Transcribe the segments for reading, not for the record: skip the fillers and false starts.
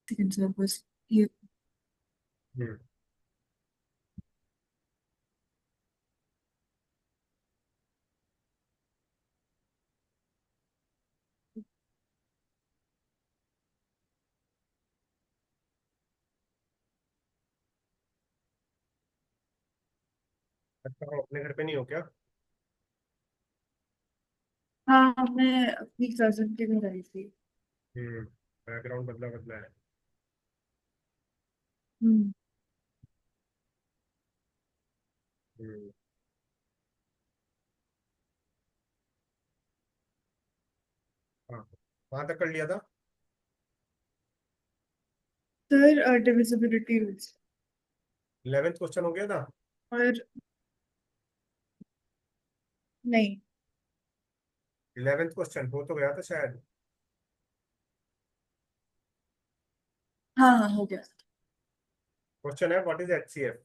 Second sir बस ये। हम्म। अच्छा, अपने घर पे नहीं हो क्या? हाँ मैं अपनी कजन के घर आई थी। हम्म। बैकग्राउंड बदला बदला है। हम्म। हम्म। हाँ, कहाँ तक कर लिया था? Sir divisibility rules. 11th question हो गया था? और नहीं। 11th क्वेश्चन हो तो गया था शायद। हाँ हाँ हो गया। क्वेश्चन है, what is HCF?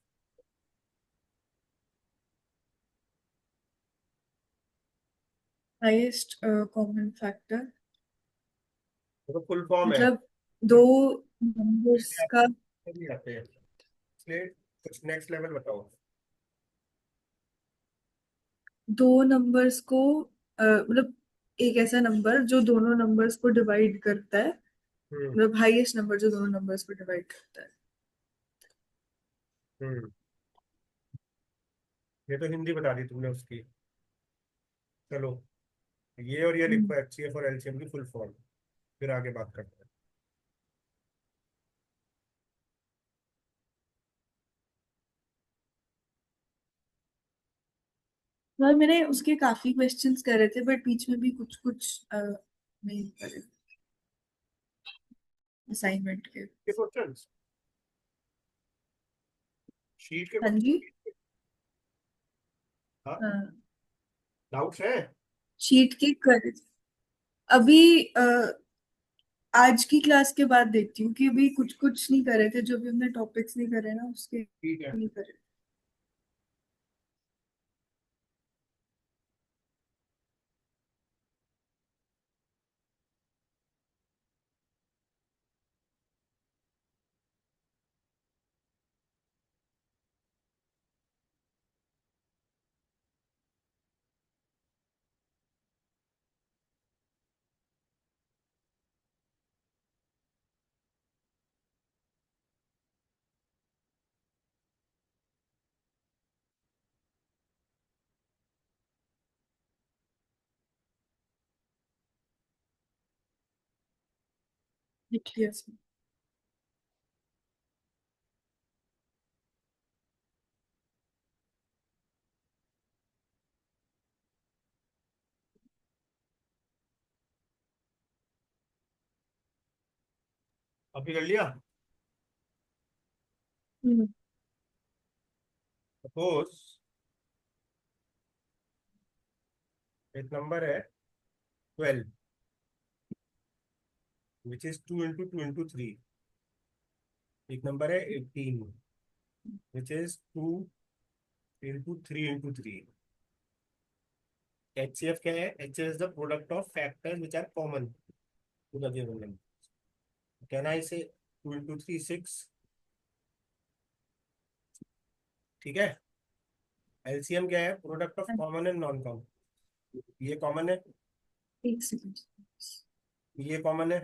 Highest common factor. तो फुल फॉर्म है। मतलब दो नंबर्स का। नहीं आते हैं इसलिए कुछ नेक्स्ट लेवल बताओ। दो नंबर्स को मतलब एक ऐसा नंबर जो दोनों नंबर्स को डिवाइड करता है। हम्म। मतलब हाईएस्ट नंबर जो दोनों नंबर्स को डिवाइड करता है। हम्म। ये तो हिंदी बता दी तुमने उसकी। चलो, ये और ये हम्म। लिखो, एचसीएफ और एलसीएम की फुल फॉर्म, फिर आगे बात करते हैं। और मैंने उसके काफी क्वेश्चंस करे थे बट बीच में भी कुछ कुछ नहीं करे असाइनमेंट के। ये क्वेश्चन शीट के हाँ जी। क्वेश्चन। हाँ, हाँ डाउट्स है? शीट के करे थे। अभी आज की क्लास के बाद देखती हूँ कि अभी कुछ कुछ नहीं करे थे जो भी हमने टॉपिक्स नहीं करे ना उसके ठीक है। नहीं करे। लिख लिया इसमें। अभी कर लिया। हम्म। सपोज एक नंबर है 12, विच इज 2 इंटू 2 इंटू 3। एक नंबर है 18, which is 2 into 3 into 3। HCF क्या है? HCF is the product of factors which are common to the given number. Can I say 2 into 3 6? ठीक है। एलसीएम क्या है? Product of common and non common. ये common है, एक सेकंड। ये कॉमन है,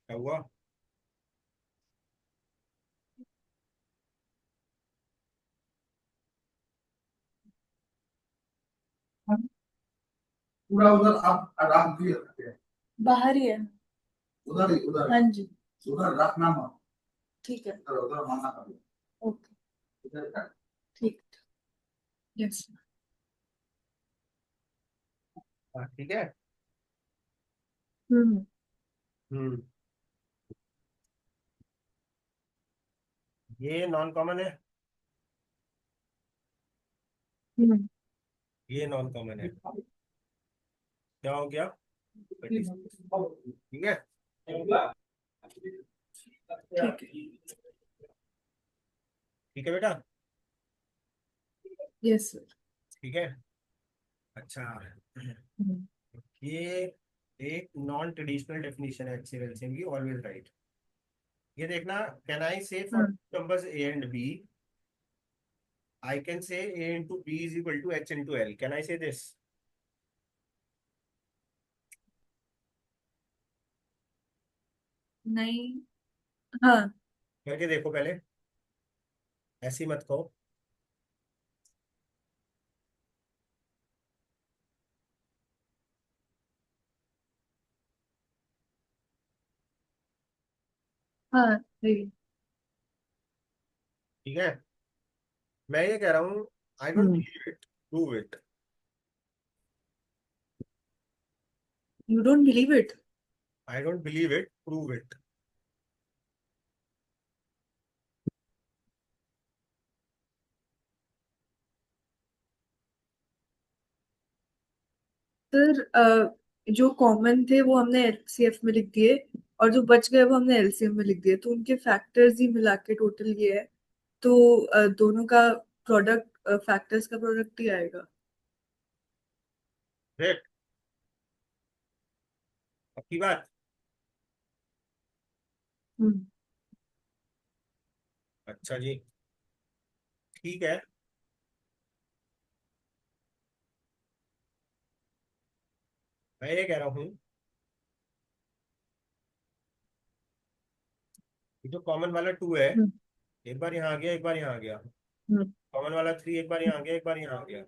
क्या हुआ? पूरा उधर आप आराम दिए रखते हैं। बाहर ही है। उधर ही उधर, हाँ जी। उधर रखना मत। ठीक है। उधर उधर मना करो। ओके। इधर का। ठीक। यस। हाँ, ठीक है। हम्म। हम्म। ये नॉन कॉमन है, हम्म। ये नॉन कॉमन है। क्या हो गया? 26। ठीक है। ठीक है। ठीक है बेटा। Yes sir. ठीक है। अच्छा, हम्म। ये एक नॉन ट्रेडिशनल डेफिनेशन है HCF LCM की, ऑलवेज राइट। ये देखना, कैन आई से for numbers A and B, I can say A into B is equal to H into L. Can I say this? नहीं। हाँ। करके देखो पहले, ऐसी मत कहो। हाँ सही। ठीक है, मैं ये कह रहा हूँ, I don't believe it, prove it. You don't believe it. I don't believe it, prove it. Sir जो कॉमन थे वो हमने एचसीएफ में लिख दिए, और जो बच गए वो हमने एलसीएम में लिख दिए, तो उनके फैक्टर्स ही मिला के टोटल ये है। तो दोनों का प्रोडक्ट, फैक्टर्स का प्रोडक्ट ही आएगा। देख, पक्की बात। हम्म। अच्छा जी, ठीक है। मैं ये कह रहा हूँ, ये जो कॉमन वाला 2 है, हम्म। एक बार यहाँ आ गया, एक बार यहाँ आ गया। हम्म। कॉमन वाला 3 एक बार यहाँ आ गया, एक बार यहाँ आ गया।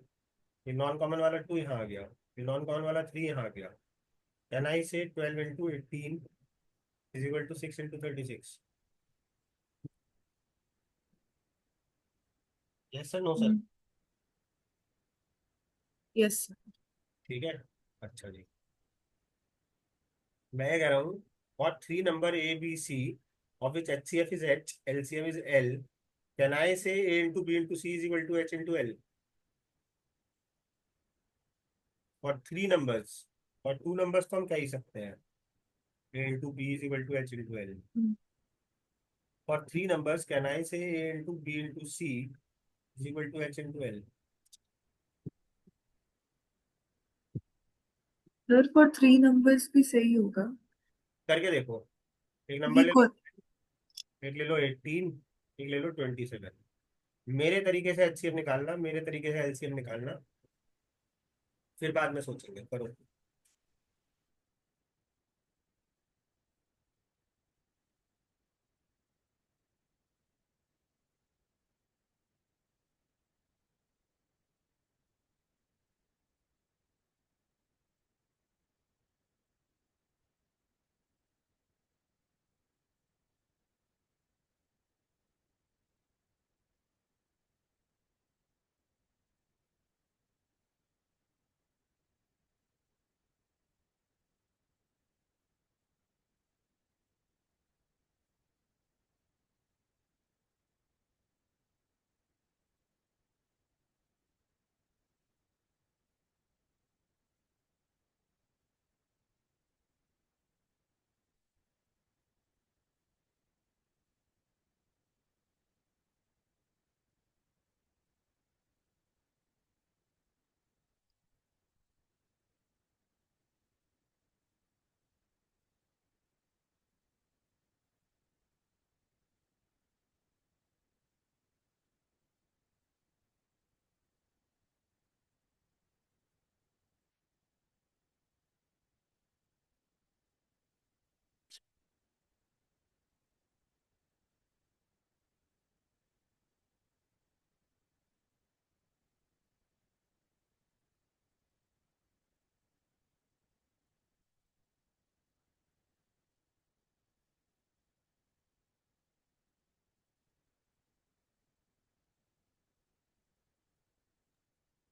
ये नॉन कॉमन वाला 2 यहाँ आ गया, ये नॉन कॉमन वाला 3 यहाँ आ गया। कैन आई से 12 into 18 is equal to 6 into 36? Yes sir, no sir? Yes. ठीक है। अच्छा जी, मैं ये कह रहा हूँ, और 3 number A B C of which HCF is H, LCM is L, can I say A into B into C is equal to H into L for 3 numbers? और 2 numbers तो हम कह ही सकते हैं, A into B is equal to H into L. For 3 numbers, can I say A into B into C is equal to H into L? Sir for three numbers भी सही होगा। करके देखो, एक नंबर ये ले लो, कौन। एक ले लो 18, एक ले लो 27। मेरे तरीके से HCF निकालना, मेरे तरीके से LCM निकालना, फिर बाद में सोचेंगे, करो।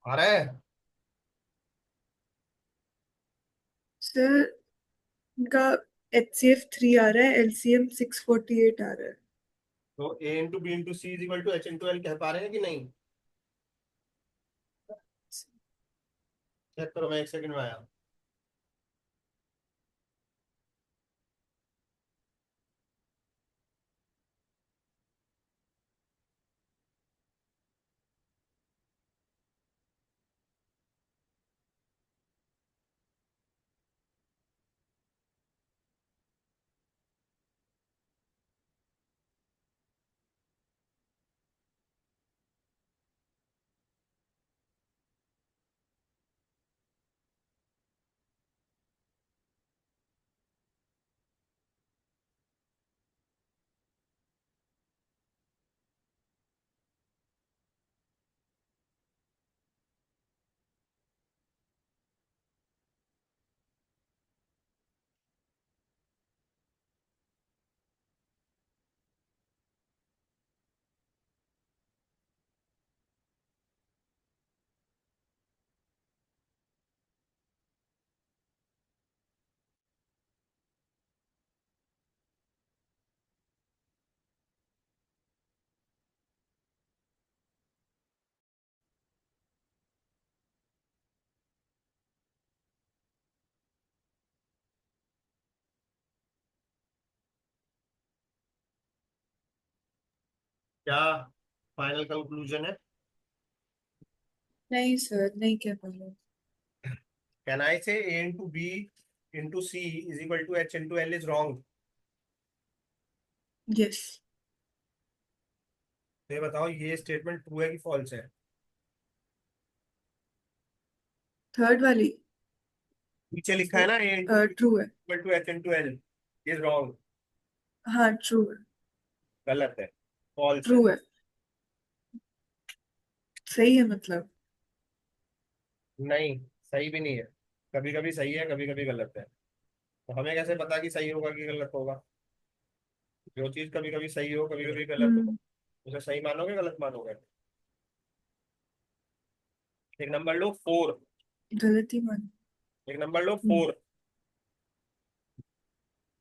आ रहा है? सर इनका एचसीएफ 3 आ रहा है, एलसीएम 648 आ रहा है। तो A into B into C is equal to H into L कह पा रहे हैं कि नहीं? चेक करो, मैं 1 सेकंड में आया। क्या फाइनल कंक्लूजन है? नहीं सर, नहीं कह पा रहे। Can I say A into B into C is equal to H into L is wrong? Yes. तो ये बताओ, ये स्टेटमेंट ट्रू है कि फॉल्स है? थर्ड वाली। नीचे लिखा है ना ए इंटू बी ट्रू है। Equal to H into L is wrong. हाँ ट्रू है। गलत है, फॉल्स है। ट्रू है। सही है मतलब। नहीं, सही भी नहीं है। कभी कभी सही है, कभी कभी गलत है। तो हमें कैसे पता कि सही होगा कि गलत होगा? जो चीज कभी कभी सही हो, कभी कभी गलत हो, हम्म। उसे सही मानोगे गलत मानोगे? एक नंबर लो 4। गलती मान। एक नंबर लो हम्म। 4।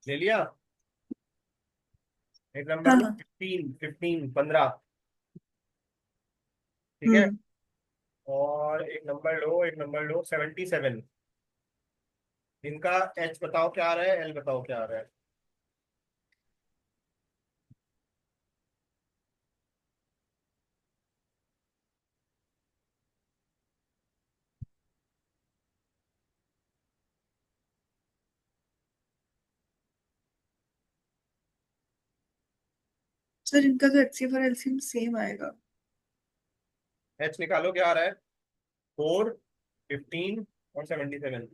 ले लिया? एक नंबर हाँ लो हाँ। 15। ठीक है। हम्म। और एक नंबर लो 77। इनका एच बताओ क्या आ रहा है, एल बताओ क्या आ रहा है। सर इनका तो HCF और LCM सेम आएगा। एच निकालो क्या आ रहा है। 4, 15 और 77।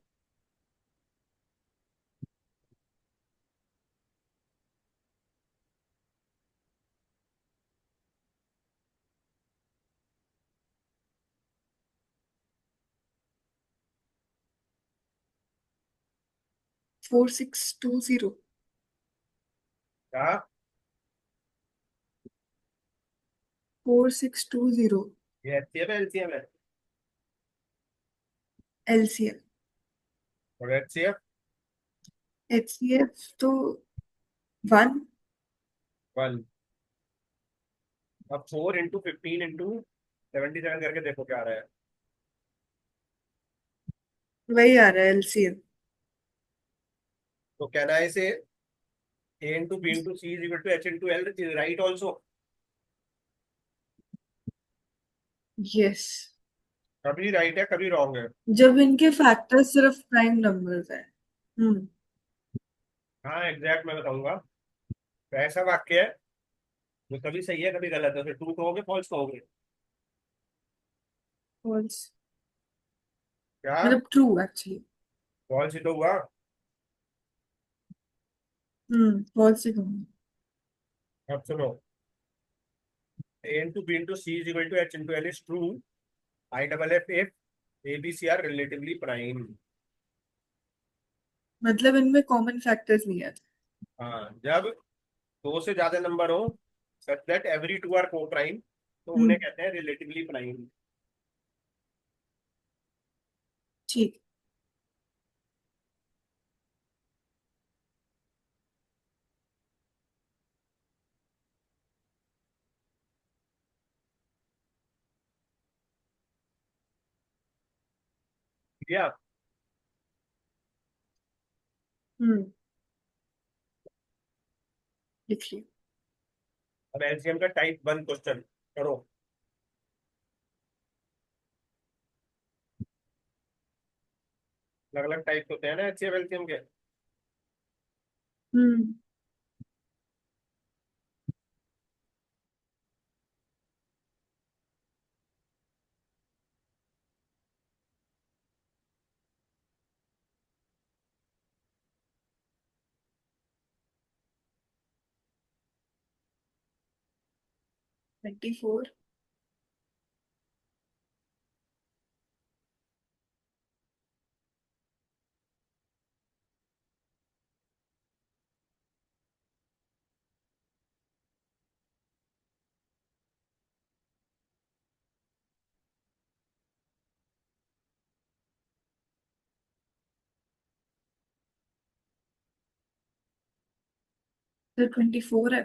4620। क्या? 4620। ये एचसीएफ है एलसीएम है? LCM। और एचसीएफ HCF तो 1। 1। अब 4 इंटू 15 इंटू 77 करके देखो क्या आ रहा है। वही आ रहा है LCM। तो कहना है इसे A into B into C is equal to H into L is right also. Yes. कभी राइट है, कभी रॉन्ग है। जब इनके फैक्टर्स सिर्फ प्राइम नंबर्स हैं। हम्म। हाँ एग्जैक्ट मैं बताऊंगा। तो ऐसा वाक्य है जो कभी सही है कभी गलत है, फिर ट्रू कहोगे फॉल्स कहोगे? फॉल्स। क्या? मतलब ट्रू एक्चुअली। फॉल्स ही तो हुआ। फॉल्स ही कहूंगी। अब सुनो, A into B into C is equal to H into L is true I double F if A B C are relatively prime. मतलब इनमें कॉमन फैक्टर्स नहीं है। हाँ, जब दो से ज्यादा नंबर हो such that every two are coprime, तो उन्हें हम्म। कहते हैं रिलेटिवली प्राइम। ठीक। ठीक है। हम्म। लिख लिया। अब एलसीएम का टाइप 1 क्वेश्चन करो। अलग अलग टाइप होते हैं ना एचसीएफ एलसीएम के। हम्म। 24। तो 24 है।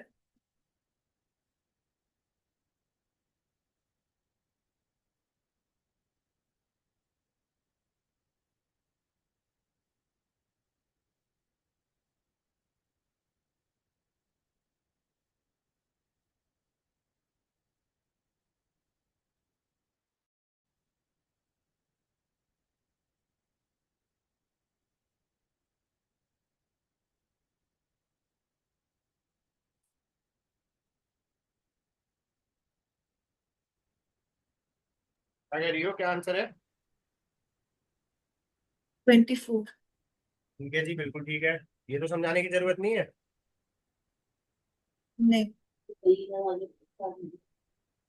अगर रियो क्या आंसर है? 24। ठीक है जी, बिल्कुल ठीक है। ये तो समझाने की जरूरत नहीं है। नहीं।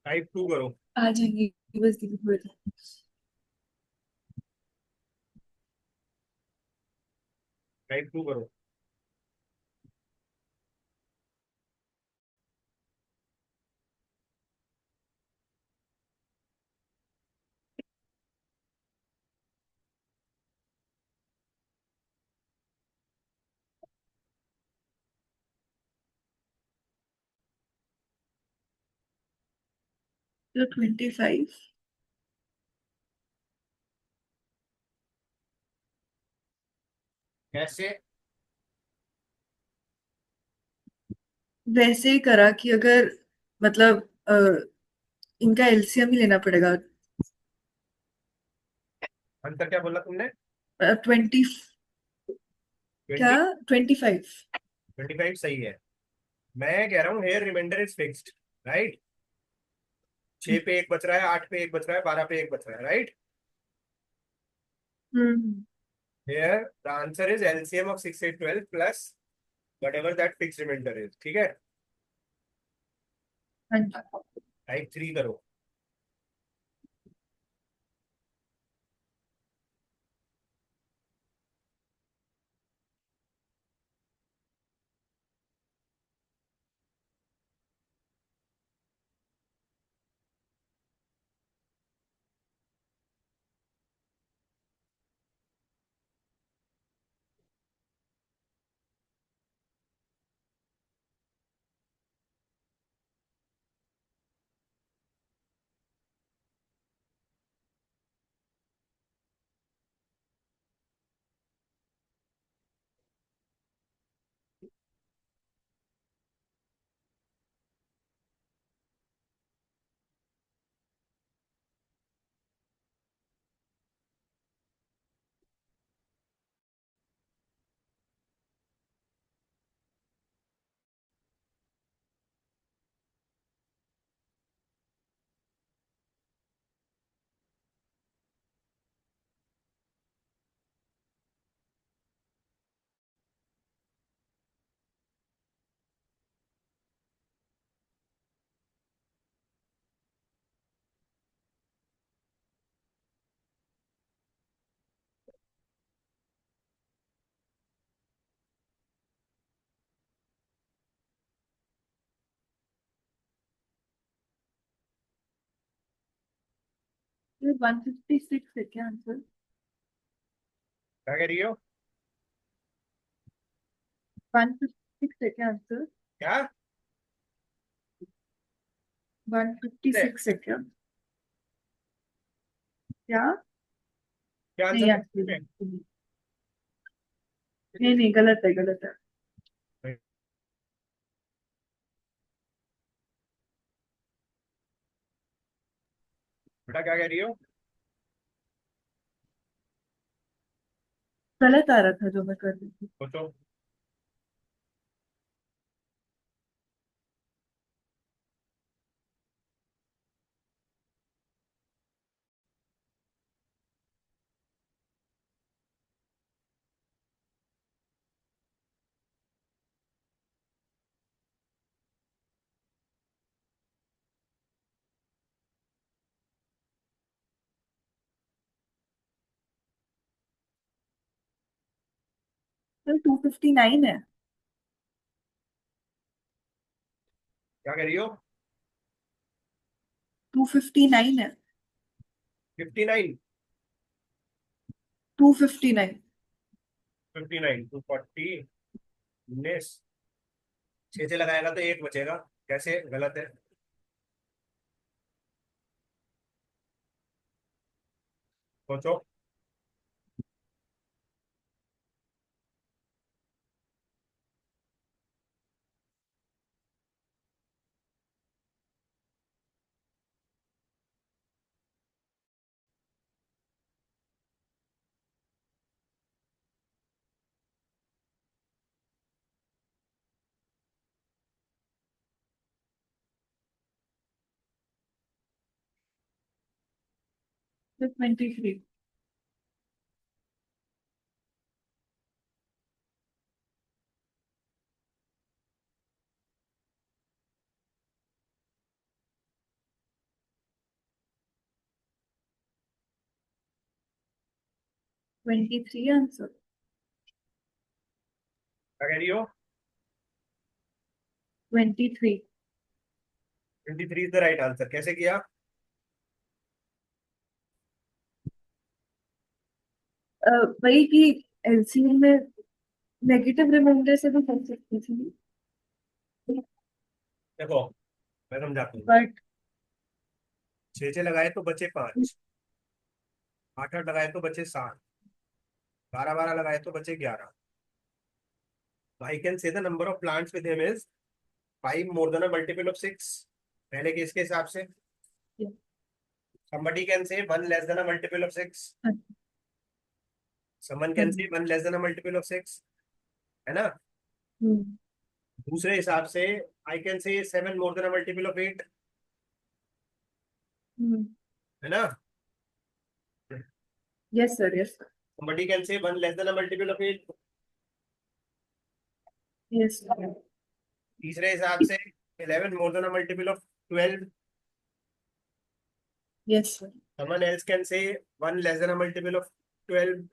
टाइप 2 करो। आ जाएंगे, बस थोड़ी देर। टाइप 2 करो। तो 25। कैसे? वैसे ही करा कि अगर मतलब इनका एलसीएम ही लेना पड़ेगा। आंसर क्या बोला तुमने? 20। क्या? 20? 25। 25 सही है। मैं कह रहा हूँ here remainder is fixed, right? 6 पे एक बच रहा है, 8 पे एक बच रहा है, 12 पे एक बच रहा है, right? Hmm. Here the answer is LCM of 6 8 12 plus whatever that fixed remainder is। ठीक है। हाँ जी। टाइप 3 करो। ये 156 है क्या आंसर? क्या कह रही हो? 156 है क्या आंसर? क्या? 156 है क्या? क्या? क्या नहीं आंसर? आंसर नहीं, नहीं, गलत है, गलत है। बेटा क्या कह रही हो? गलत आ रहा था जो मैं कर रही थी। सोचो। तो 259 है। क्या कह रही हो? 259 है। 59? 259। 59? 240? 19? 6 से लगाएगा तो एक बचेगा। कैसे गलत है? सोचो। फिर 23। आंसर। क्या कह रही हो? 23। 23 इज द राइट आंसर। कैसे किया? वही कि एलसीएम में नेगेटिव रिमाइंडर से भी कर सकती थी, देखो मैं समझाता हूँ। बट 6 लगाए तो बचे 5, 8 लगाए तो बचे 7, 12 लगाए तो बचे 11। I can say the number of plants with him is 5 more than a multiple of 6। पहले केस के हिसाब से somebody can say 1 less than a multiple of 6, someone can say 1 less than a multiple of 6, है ना? दूसरे हिसाब से I can say 7 more than a multiple of 8, है ना? Yes sir, yes sir, somebody can say 1 less than a multiple of 8। Yes sir, तीसरे हिसाब से 11 more than a multiple of 12। Yes sir. someone else can say 1 less than a multiple of 12।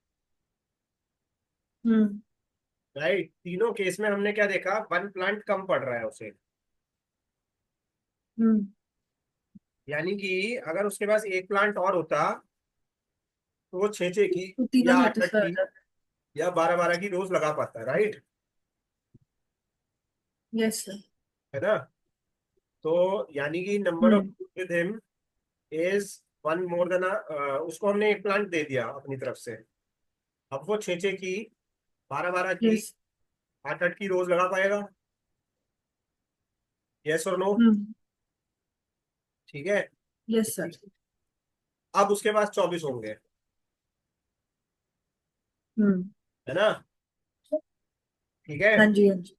Right? तीनों case में हमने क्या देखा? 1 plant कम पड़ रहा है उसे। यानी कि अगर उसके पास एक प्लांट और होता तो वो 6-6 की तो तीनों या 8-8 सेटिस्फाई हो की जाते। या 12-12 की रोज लगा पाता। राइट? Yes sir. है ना? तो यानी कि number of hmm. With him is 1 more than, उसको हमने एक प्लांट दे दिया अपनी तरफ से। अब वो 6-6 की, 12-12 की, यस। 8-8 की रोज लगा पाएगा। यस और नो? हम्म। ठीक है। Yes sir. अब उसके पास 24 होंगे, है ना? ठीक है। हाँ जी, हाँ जी।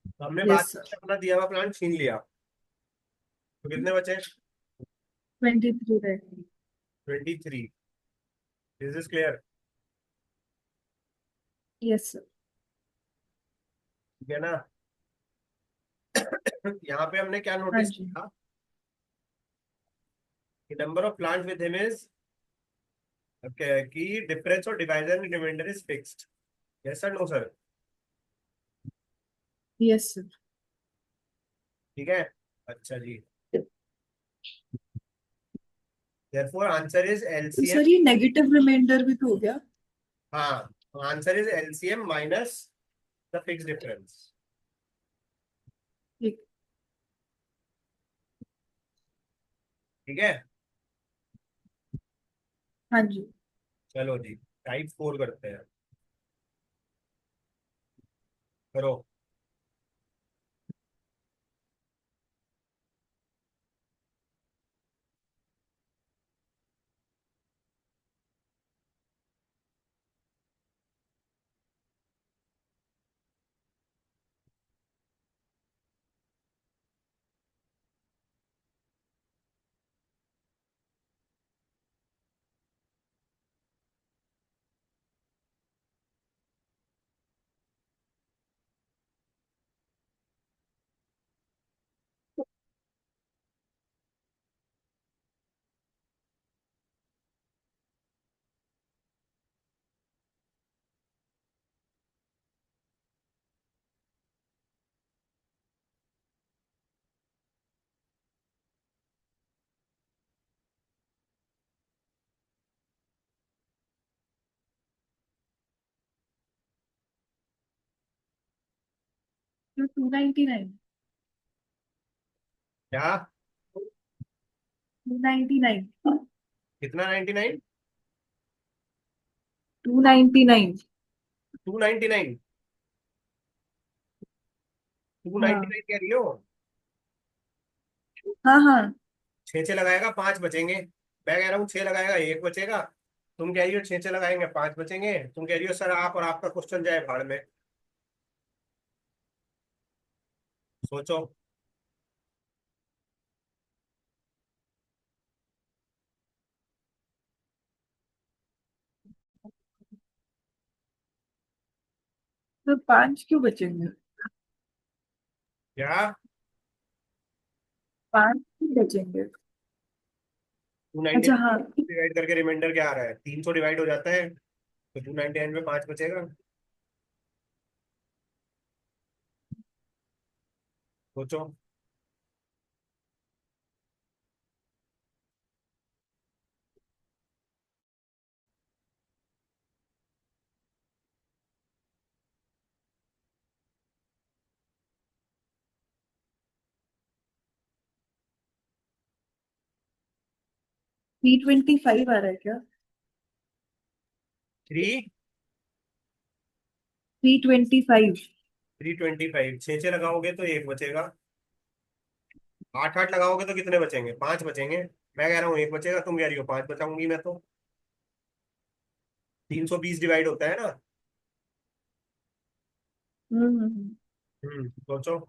तो हमने बाद यस में सर। अपना दिया हुआ प्लांट छीन लिया, तो कितने बचे? 23 रहेगी। 23। This is clear? Yes sir. ठीक है ना? यहाँ पे हमने क्या हाँ नोटिस जी। किया कि number of plant with him is, कि डिफरेंस और divisor in remainder is fixed. Yes sir, no sir? Yes sir. ठीक है। अच्छा जी, therefore आंसर इज तो एलसीएम। सर ये नेगेटिव रिमाइंडर भी तो हो गया। हाँ, तो answer is LCM minus the fix difference. ठीक। ठीक है। हाँ जी। चलो जी, टाइप 4 करते हैं। करो। तो 299। क्या? 299। कितना? 99? 299। 299? टू नाइनटी हाँ नाइन कह रही हो? हाँ हाँ। 6-6 लगाएगा 5 बचेंगे। मैं कह रहा हूँ 6 लगाएगा 1 बचेगा। तुम कह रही हो 6-6 लगाएंगे 5 बचेंगे। तुम कह रही हो सर आप और आपका क्वेश्चन जाए भाड़ में। सोचो। तो 5 क्यों बचेंगे? क्या? 5 क्यों बचेंगे? 299 अच्छा हाँ। डिवाइड करके रिमाइंडर क्या आ रहा है? 300 डिवाइड हो जाता है, तो 299 में 5 बचेगा। सोचो। 325 आ रहा है क्या? 3 325। 325, 6 लगाओगे तो एक बचेगा। 8 8 लगाओगे तो कितने बचेंगे? 5 बचेंगे। मैं कह रहा हूँ एक बचेगा, तुम कह रही हो 5 बचाऊंगी मैं तो। 320 डिवाइड होता है ना। हम्म। सोचो।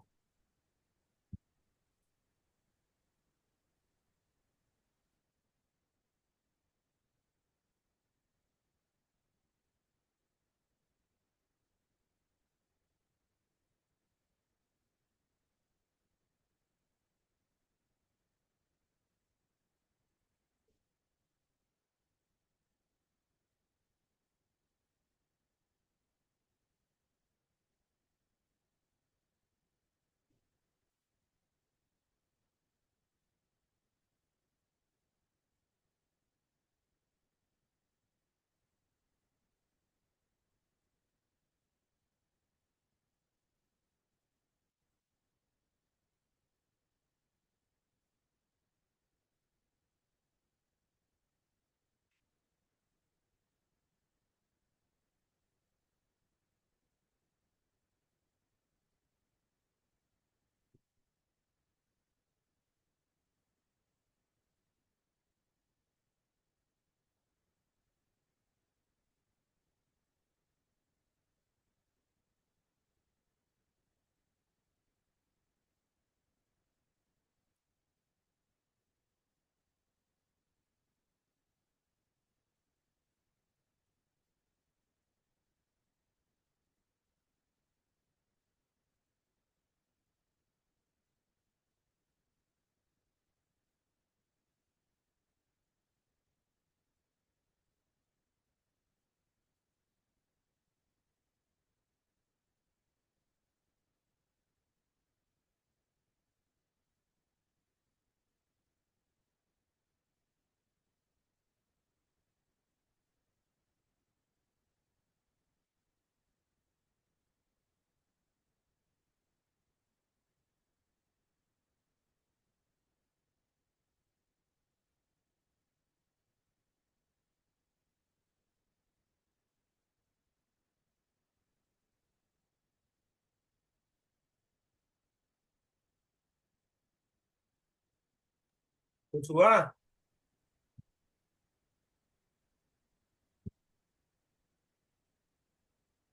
कुछ हुआ?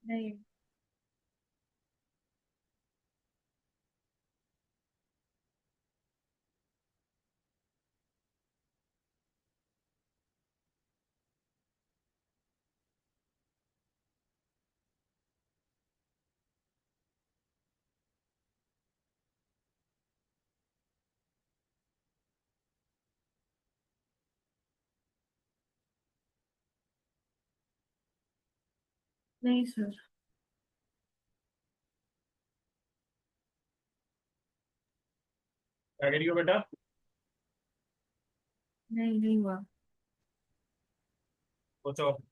नहीं। नहीं सर। क्या कह रही हो बेटा? नहीं, नहीं हुआ। सोचो।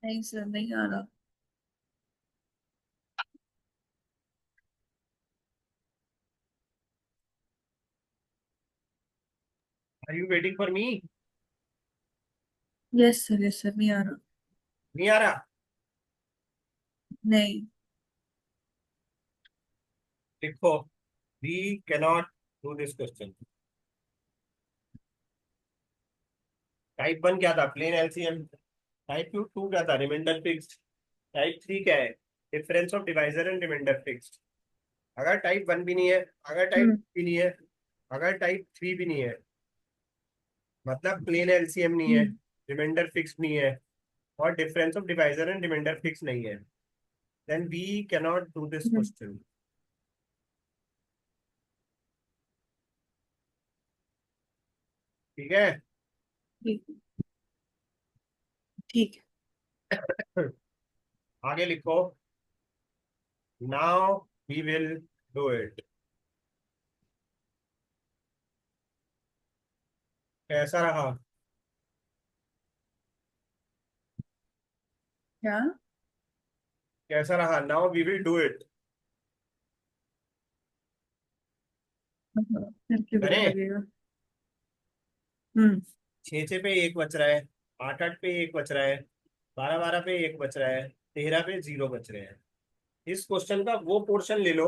नहीं सर, नहीं आ रहा। Are you waiting for me? Yes sir, नहीं आ रहा। नहीं आ रहा? नहीं। लिखो, we cannot do this question. Type one क्या था? Plane LCM. टाइप टू क्या था? Reminder fixed. टाइप थ्री क्या है? Difference of divisor and remainder fixed. अगर टाइप वन भी नहीं है, अगर टाइप हम्म। भी नहीं है, अगर टाइप थ्री भी नहीं है, मतलब प्लेन एलसीएम नहीं है, हम्म। रिमाइंडर फिक्स नहीं है, और difference of divisor and remainder fix नहीं है, then we cannot do this hmm. Question. ठीक है? ठीक। ठीक। आगे लिखो, now we will do it. कैसा रहा? क्या? कैसा रहा? Now we will do it. हाँ, करके पता बने? लगेगा। हम्म। छः छः पे एक बच रहा है, आठ आठ पे एक बच रहा है, बारह बारह पे एक बच रहा है, तेरह पे जीरो बच रहे हैं। इस क्वेश्चन का वो पोर्शन ले लो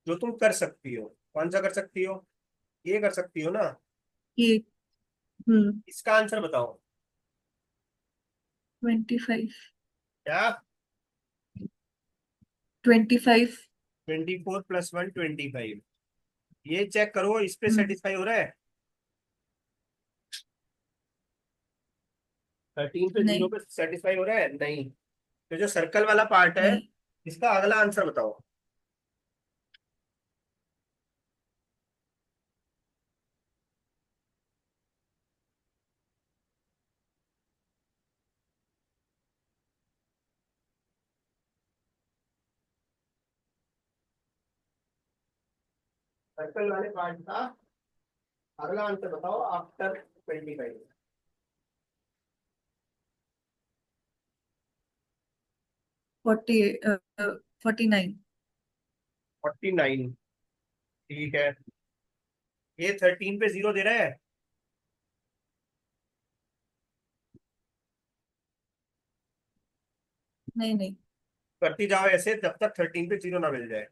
जो तुम कर सकती हो। कौन सा कर सकती हो? ये कर सकती हो ना? ये। हम्म। इसका आंसर बताओ। 25। क्या? 25। 24 प्लस वन 25। ये चेक करो, इस पे हम्म। सेटिस्फाई हो रहा है? 13 पे जीरो नहीं। पे सेटिस्फाई हो रहा है? नहीं। तो जो सर्कल वाला पार्ट है, नहीं। इसका अगला आंसर बताओ। सर्कल वाले पार्ट का अगला आंसर बताओ आफ्टर 25। 40। 49। 49। ठीक है। ये 13 पे जीरो दे रहा है? नहीं नहीं। करती जाओ ऐसे जब तक 13 पे जीरो ना मिल जाए।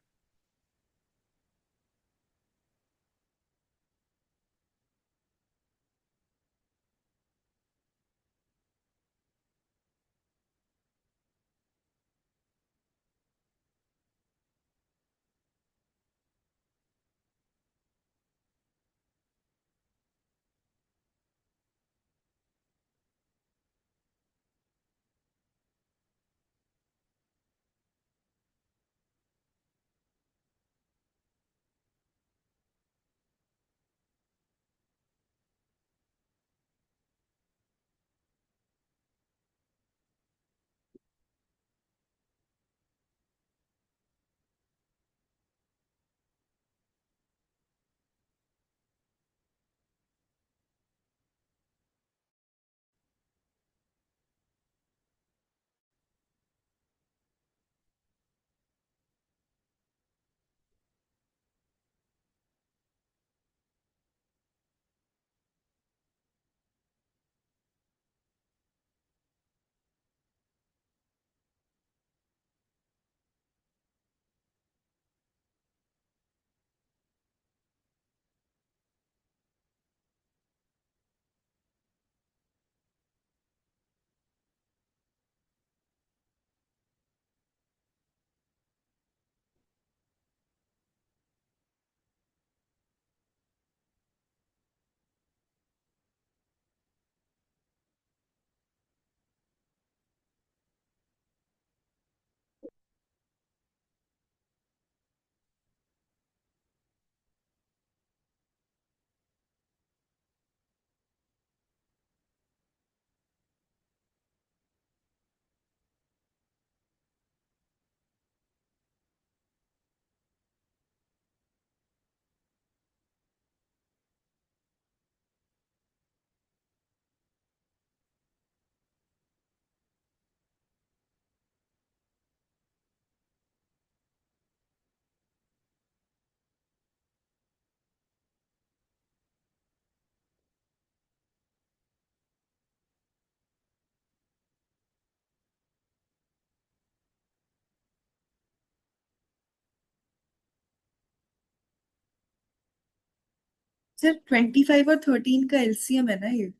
सर 25 और 13 का एलसीएम है ना ये?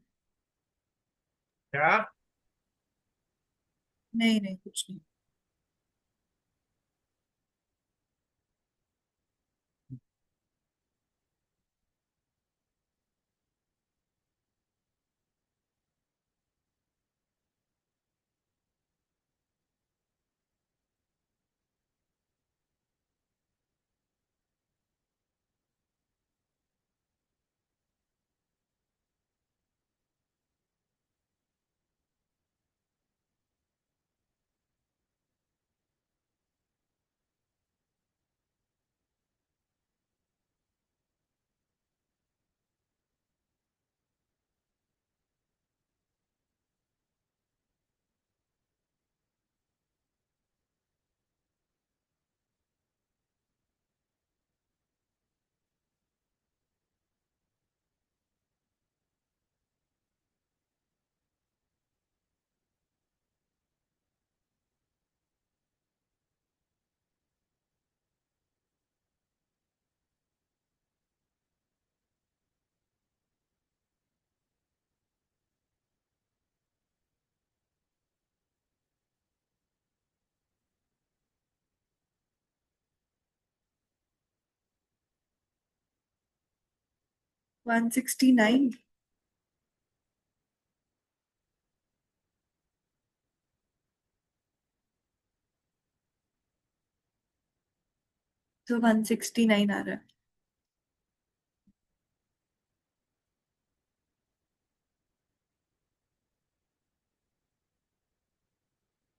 क्या? नहीं नहीं, कुछ नहीं। 169। तो 169 आ रहा है।